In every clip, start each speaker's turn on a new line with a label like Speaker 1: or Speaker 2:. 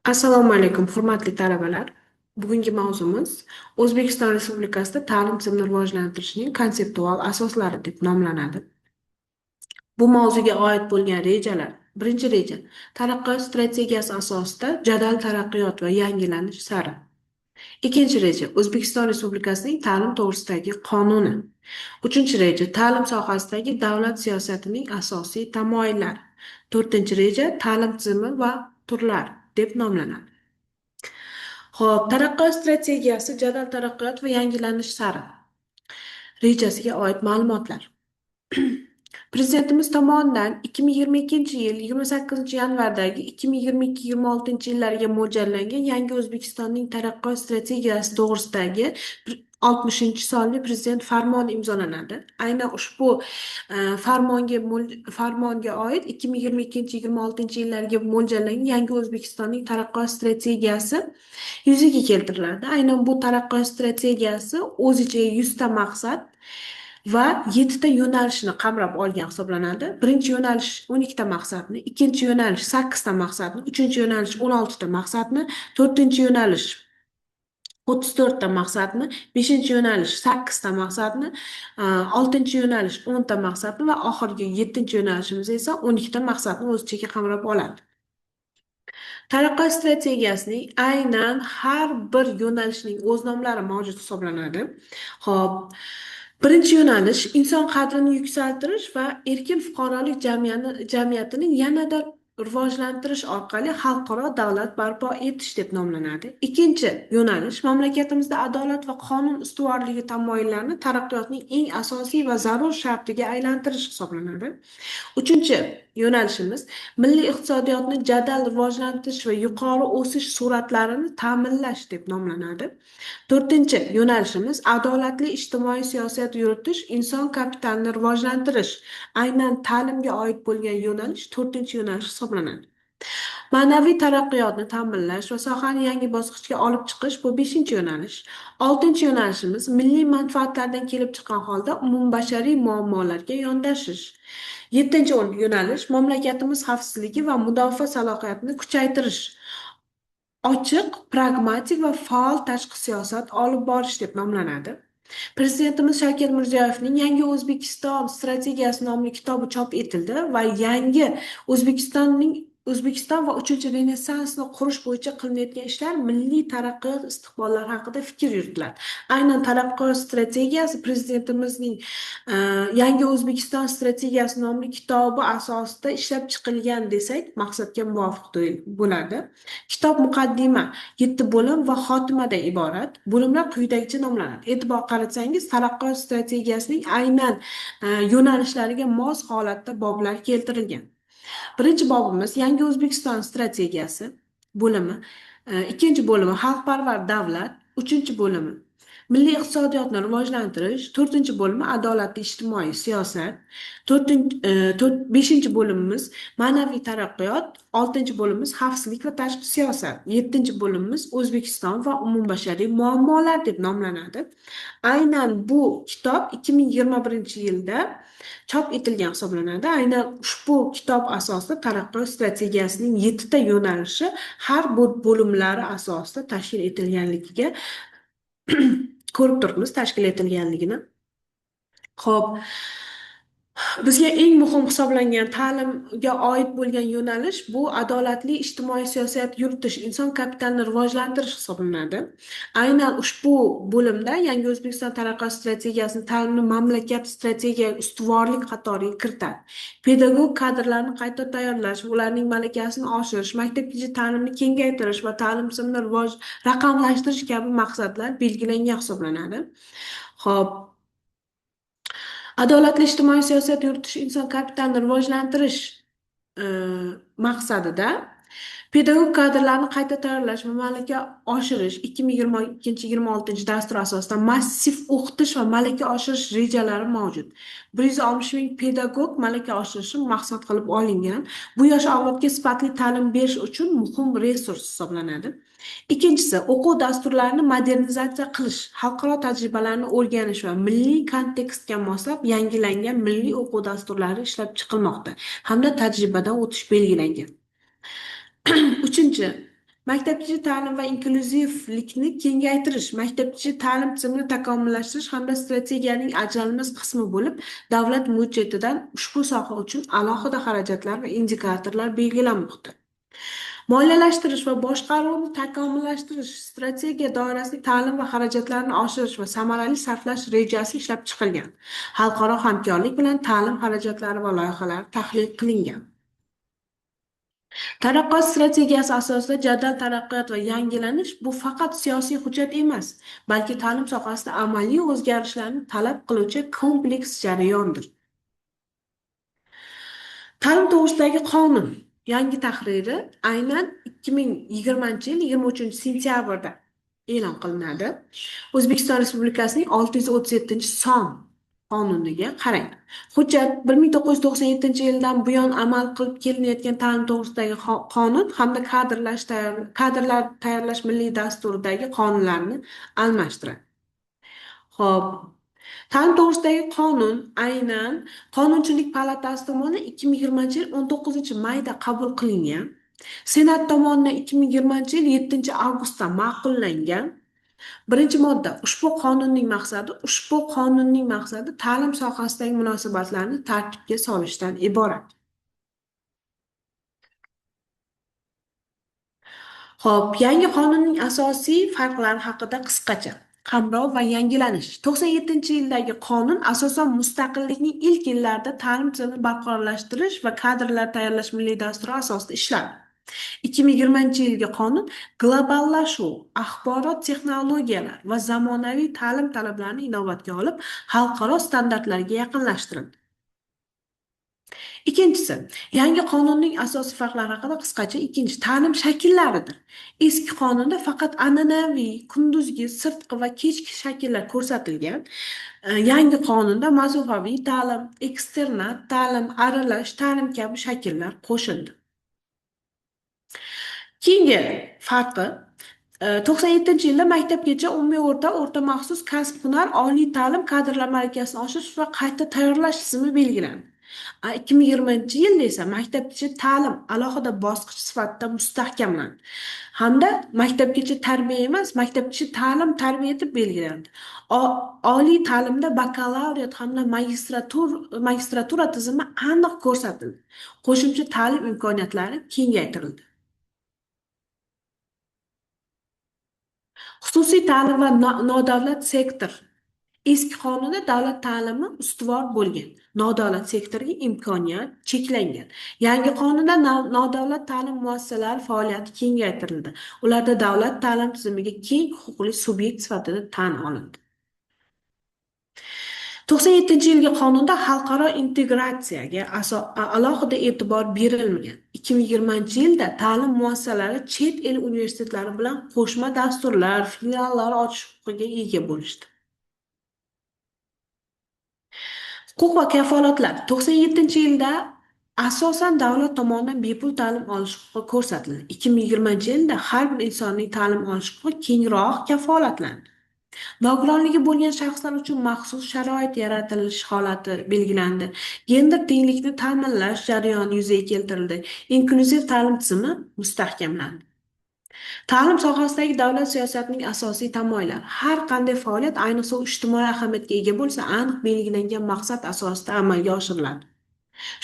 Speaker 1: Assalomu alaykum, hurmatli talabalar. Bugungi mavzumiz O'zbekiston Respublikasida ta'lim tizimini rivojlantirishning konseptual asoslari deb nomlanadi. Bu mavzuga oid bo'lgan rejalar. Birinchi reja, taraqqiyot strategiyasi asosida jadal taraqqiyot va yangilanish sari. Ikkinchi reja, O'zbekiston Respublikasining ta'lim to'g'risidagi qonuni. Uchinchi reja, ta'lim sohasidagi davlat siyosatining asosiy tamoyillari. To'rtinchi reja, ta'lim tizimi va turlar deb nomlanadi. Xo'p, taraqqiyot strategiyasi jadal taraqqiyot va yangilanish sari rejasiga oid ma'lumotlar. Prezidentimiz tomonidan 2022 yil 28 yanvardagi 2022-26 yillarga mo'ljallangan Yangi O'zbekistonning taraqqiyot strategiyasi to'g'risidagi 60 sonli prezident farmoni imzolanadi. Aynan ushbu farmonga oid 2022-26 yillarga mo'ljallangan Yangi O'zbekistonning taraqqiyot strategiyasi yuzaga keltiriladi. Aynan bu taraqqiyot strategiyasi o'z ichiga 100 ta maqsad va 7 ta yo'nalishni qamrab olgan hisoblanadi. Birinchi yo'nalish 12 ta maqsadni, ikkinchi yo'nalish 8 ta maqsadni, uchinchi yo'nalish 16 ta maqsadni, to'rtinchi yo'nalish 34 ta maqsadni, beshinchi yo'nalish 8 ta maqsadni, oltinchi yo'nalish 10 ta maqsadni va oxirgi 7-chi yo'nalishimiz esa 12 ta maqsadni o'z ichiga qamrab oladi. Taraqqiyot strategiyasining aynan har bir yo'nalishning o'z nomlari mavjud hisoblanadi. Xo'p, birinchi yo'nalish inson qadrini yuksaltirish va erkin fuqarolik jamiyatini yanada rivojlantirish orqali xalqaro davlat barpo etish deb nomlanadi. Ikkinchi yo'nalish mamlakatimizda adolat va qonun ustuvorligi tamoyillarini taraqqiyotning eng asosiy va zarur shartiga aylantirish hisoblanadi. Uchinchi yo'nalishimiz milliy iqtisodiyotni jadal rivojlantirish va yuqori o'sish sur'atlarini ta'minlash deb nomlanadi. To'rtinchi yo'nalishimiz adolatli ijtimoiy siyosat yuritish, inson kapitalini rivojlantirish. Aynan ta'limga oid bo'lgan yo'nalish to'rtinchi yo'nalish hisoblanadi. Ma'naviy taraqqiyotni ta'minlash va sohani yangi bosqichga olib chiqish bu beshinchi yo'nalish. Oltinchi yo'nalishimiz milliy manfaatlardan kelib chiqqan holda umumbashariy muammolarga yondashish. Yettinchi yo'nalish mamlakatimiz xavfsizligi va mudofaa salohiyatini kuchaytirish. Ochiq, pragmatik va faol tashqi siyosat olib borish deb nomlanadi. Prezidentimiz Shavkat Mirziyoyevning Yangi O'zbekiston strategiyasi nomli kitobi chop etildi va yangi O'zbekiston va uchinchi renessansni qurish bo'yicha qilinayotgan ishlar milliy taraqqiyot istiqbollari haqida fikr yuritiladi. Aynan taraqqiyot strategiyasi prezidentimizning Yangi O'zbekiston strategiyasi nomli kitobi asosida ishlab chiqilgan desak, maqsadga muvofiq bo'ladi. Kitob muqaddima 7 bo'lim va xotimadan iborat. Bo'limlar quyidagicha nomlanadi. E'tibor qaratsangiz, taraqqiyot strategiyasining aynan yo'nalishlariga mos holatda boblar keltirilgan. Birinchi bobimiz Yangi O'zbekiston strategiyasi bo'limi, ikkinchi bo'limi xalqparvar davlat, uchinchi bo'limi milliy iqtisodiyotni rivojlantirish, to'rtinchi bo'limi adolatli ijtimoiy siyosat, beshinchi bo'limimiz ma'naviy taraqqiyot, oltinchi bo'limimiz xavfsizlik va tashqi siyosat, yettinchi bo'limimiz O'zbekiston va umumbashariy muammolar deb nomlanadi. Aynan bu kitob 2021 yilda chop etilgan hisoblanadi. Aynan ushbu kitob asosida taraqqiyot strategiyasining 7 ta yo'nalishi har bir bo'limlari asosida tashkil etilganligiga ko'rib turibmiz, tashkil etilganligini. Xo'p, bizga eng muhim hisoblangan ta'limga oid bo'lgan yo'nalish bu adolatli ijtimoiy siyosat yuritish, inson kapitalini rivojlantirish hisoblanadi. Aynan ushbu bo'limda Yangi O'zbekiston taraqqiyot strategiyasini ta'limni mamlakat strategiyaviy ustuvorlik qatoriga kiritadi. Pedagog kadrlarni qayta tayyorlash, ularning malakasini oshirish, maktabgacha ta'limni kengaytirish va ta'lim tizimini raqamlashtirish kabi maqsadlar belgilangan hisoblanadi. Xo'p, adolatli ijtimoiy siyosat yuritish, inson kapitalini rivojlantirish maqsadida pedagog kadrlarni qayta tayyorlash va malaka oshirish 2022-26 dastur asosida massiv o'qitish va malaka oshirish rejalari mavjud. 160 ming pedagog malaka oshirishi maqsad qilib olingan. Bu yosh avlodga sifatli ta'lim berish uchun muhim resurs hisoblanadi. Ikkinchisi, o'quv dasturlarini modernizatsiya qilish, xalqaro tajribalarni o'rganish va milliy kontekstga moslab yangilangan milliy o'quv dasturlari ishlab chiqilmoqda hamda tajribadan o'tish belgilangan. Uchinchi, Maktabgacha ta'lim va inklyuzivlikni kengaytirish, maktabgacha ta'lim tizimini takomillashtirish hamda strategiyaning ajralmas qismi bo'lib, davlat byudjetidan ushbu soha uchun alohida xarajatlar va indikatorlar belgilanmoqda. Moliyalashtirish va boshqaruvni takomillashtirish strategiya doirasida ta'lim va xarajatlarni oshirish va samarali sarflash rejasi ishlab chiqilgan. Xalqaro hamkorlik bilan ta'lim xarajatlari va loyihalari tahlil qilingan. Taraqqiyot strategiyasi asosida jadal taraqqiyot va yangilanish bu faqat siyosiy hujjat emas, balki ta'lim sohasida amaliy o'zgarishlarni talab qiluvchi kompleks jarayondir. Ta'lim to'g'risidagi qonun yangi tahriri aynan 2020 yil 23 sentyabrda e'lon qilinadi. O'zbekiston Respublikasining 637-son qonuniga qarang. Hujjat 1997 yildan buyon amal qilib kelinayotgan ta'lim to'g'risidagi qonun hamda kadrlar tayyorlash milliy dasturidagi qonunlarni almashtiradi. Xo'p, ta'lim to'g'risidagi qonun aynan Qonunchilik palatasi tomonidan 2020 yil 19-mayda qabul qilingan. Senat tomonidan 2020 yil 7-avgustda ma'qullangan. Birinchi modda ushbu qonunning maqsadi ta'lim sohasidagi munosabatlarni tartibga solishdan iborat. Xo'p, yangi qonunning asosiy farqlari haqida qisqacha. Qamrov va yangilanish. 97-yildagi qonun asosan mustaqillikning ilk yillarida ta'lim tizimini barqarorlashtirish va kadrlar tayyorlash milliy dasturi asosida ishladi. 2020-yilgi qonun globallashuv, axborot texnologiyalar va zamonaviy ta'lim talablarini inobatga olib, xalqaro standartlarga yaqinlashtirildi. Ikkinchisi, yangi qonunning asosiy farqlari haqida qisqacha. Ikkinchi, ta'lim shakllaridir. Eski qonunda faqat an'anaviy, kunduzgi, sirtqi va kechki shakllar ko'rsatilgan. Yangi qonunda masofaviy ta'lim, eksternat ta'lim, aralash ta'lim kabi shakllar qo'shildi. Keyingi farqi 97-yilda maktabgacha umumiy o'rta maxsus kasb-hunar, oliy ta'lim kadrlar malakasini oshirish va qayta tayyorlash tizimi belgilandi. 2020-yilda esa maktabgacha ta'lim alohida bosqich sifatida mustahkamlandi hamda maktabgacha tarbiya emas, maktabgacha ta'lim tarbiya etib belgilandi. Oliy ta'limda bakalavriat hamda magistratura tizimi aniq ko'rsatildi. Qo'shimcha ta'lim imkoniyatlari kengaytirildi. Xususiy ta'lim va nodavlat sektor. Eski qonunda davlat ta'limi ustuvor bo'lgan, nodavlat sektorga imkoniyat cheklangan. Yangi qonunda nodavlat ta'lim muassasalari faoliyati kengaytirildi. Ularda davlat ta'lim tizimiga keng huquqli subyekt sifatida tan olindi. 97-yilgi qonunda xalqaro integratsiyaga alohida e'tibor berilmagan. 2020-yilda ta'lim muassasalari chet el universitetlari bilan qo'shma dasturlar, filiallar ochish huquqiga ega bo'lishdi. Huquq va kafolatlar 97-yilda asosan davlat tomonidan bepul ta'lim olish huquqi ko'rsatildi. 2020-yilda har bir insonning ta'lim olish huquqi kengroq kafolatlandi. Nogironligi bo'lgan shaxslar uchun maxsus sharoit yaratilish holati belgilandi. Gender tenglikni ta'minlash jarayoni yuzaga keltirildi. Inklyuziv ta'lim tizimi mustahkamlandi. Ta'lim sohasidagi davlat siyosatining asosiy tamoyillari. Har qanday faoliyat, ayniqsa ijtimoiy ahamiyatga ega bo'lsa, aniq belgilangan maqsad asosida amalga oshiriladi.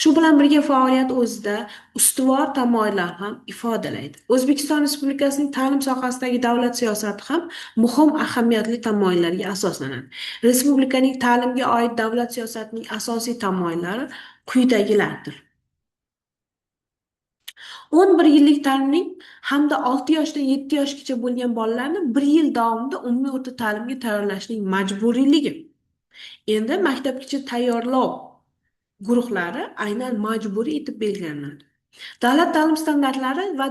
Speaker 1: Shu bilan birga faoliyat o'zida ustuvor tamoyillar ham ifodalaydi. O'zbekiston Respublikasining ta'lim sohasidagi davlat siyosati ham muhim ahamiyatli tamoyillarga asoslanadi. Respublikaning ta'limga oid davlat siyosatining asosiy tamoyillari quyidagilardir. 11 yillik ta'limning hamda 6 yoshdan 7 yoshgacha bo'lgan bolalarni 1 yil davomida umumiy o'rta ta'limga tayyorlashning majburiyligi. Endi maktabgacha tayyorlov guruhlari aynan majburiy etib belgilanadi. Davlat ta'lim standartlari va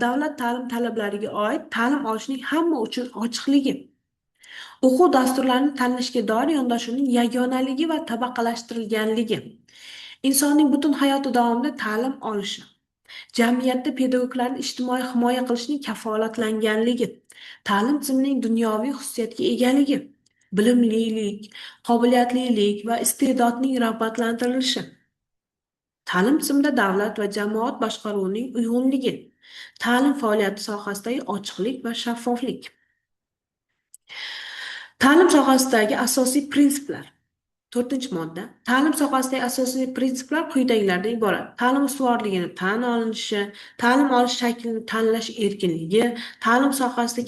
Speaker 1: davlat ta'lim talablariga oid ta'lim olishning hamma uchun ochiqligi. O'quv dasturlarini tanlashga doir yondashuvning yagonaligi va tabaqalashtirilganligi. Insonning butun hayoti davomida ta'lim olishi. Jamiyatda pedagoglarni ijtimoiy himoya qilishning kafolatlanganligi, ta'lim tizimining dunyoviy xususiyatga egaligi, bilimlilik, qobiliyatlilik va iste'dodning rag'batlantirilishi. Ta'lim tizimida davlat va jamoat boshqaruvining uyg'unligi, ta'lim faoliyati sohasidagi ochiqlik va shaffoflik. Ta'lim sohasidagi asosiy prinsiplar. To'rtinchi modda. Ta'lim sohasidagi asosiy prinsiplar quyidagilardan iborat. Ta'lim ustuvorligini tan olinishi, ta'lim olish shaklini tanlash erkinligi, ta'lim sohasida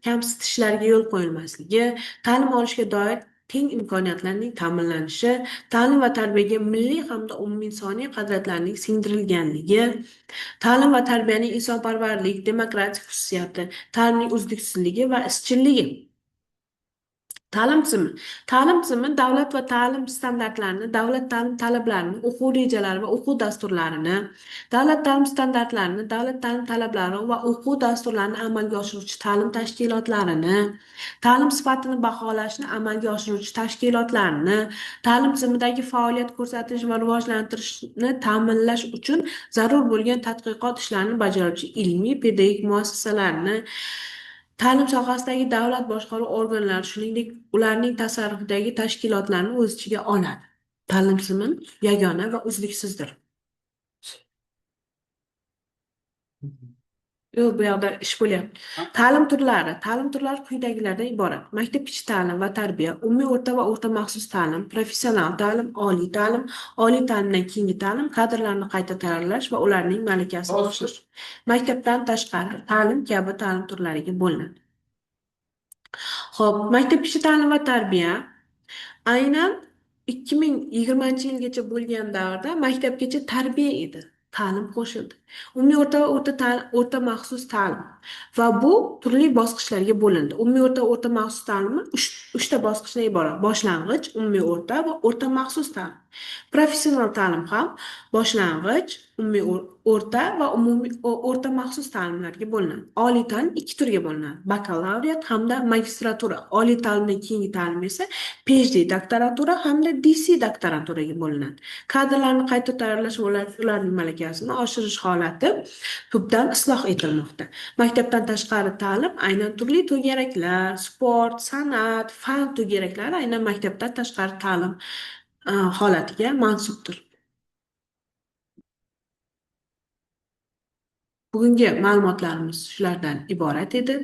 Speaker 1: kamsitishlarga yo'l qo'yilmasligi, ta'lim olishga doir teng imkoniyatlarning ta'minlanishi, ta'lim va tarbiyaga milliy hamda umuminsoniy qadriyatlarning singdirilganligi, ta'lim va tarbiyaning insonparvarlik, demokratik xususiyati, ta'limning uzluksizligi va izchilligi. Ta'lim tizimi. Ta'lim tizimi davlat va ta'lim standartlarini, davlat ta'lim talablarini, o'quv rejalari va o'quv dasturlarini, davlat ta'lim standartlarini, davlat ta'lim talablari va o'quv dasturlarini amalga oshiruvchi ta'lim tashkilotlarini, ta'lim sifatini baholashni amalga oshiruvchi tashkilotlarni, ta'lim tizimidagi faoliyat ko'rsatish va rivojlantirishni ta'minlash uchun zarur bo'lgan tadqiqot ishlarini bajaruvchi ilmiy pedagogik muassasalarni, ta'lim sohasidagi davlat boshqaruv organlari, shuningdek, ularning tasarrufidagi tashkilotlarni o'z ichiga oladi. Ta'lim tizimi yagona va uzluksizdir. Yo'q, bu yoqda ish bo'lyapti. Ta'lim turlari. Ta'lim turlari quyidagilardan iborat. Maktabgacha ta'lim va tarbiya, umumiy o'rta va o'rta maxsus ta'lim, professional ta'lim, oliy ta'limdan keyingi ta'lim, kadrlarni qayta tayyorlash va ularning malakasini oshirish. Maktabdan tashqari ta'lim kabi ta'lim turlariga bo'linadi. Xo'p, maktabgacha ta'lim va tarbiya aynan 2020 yilgacha bo'lgan davrda maktabgacha tarbiya edi. Ta'lim qo'shildi. Umumiy o'rta va o'rta maxsus ta'lim. Va bu turli bosqichlarga bo'lindi. Umumiy o'rta maxsus ta'limi uchta bosqichdan iborat. Boshlang'ich, umumiy o'rta va o'rta maxsus ta'lim. Professional ta'lim ham boshlang'ich, umumiy o'rta va umumiy o'rta maxsus ta'limlarga bo'linadi. Oliy ta'lim ikki turga bo'linadi. Bakalavriat hamda magistratura. Oliy ta'limdan keyingi ta'lim esa PhD doktoratura hamda DC doktoraturaga bo'linadi. Kadrlarni qayta tayyorlash va ularning malakasini oshirish holati tubdan isloh etilmoqda. Maktabdan tashqari ta'lim aynan turli to'garaklar, sport, san'at, fan to'garaklari aynan maktabdan tashqari ta'lim holatiga mansubdir. Bugungi ma'lumotlarimiz shulardan iborat edi.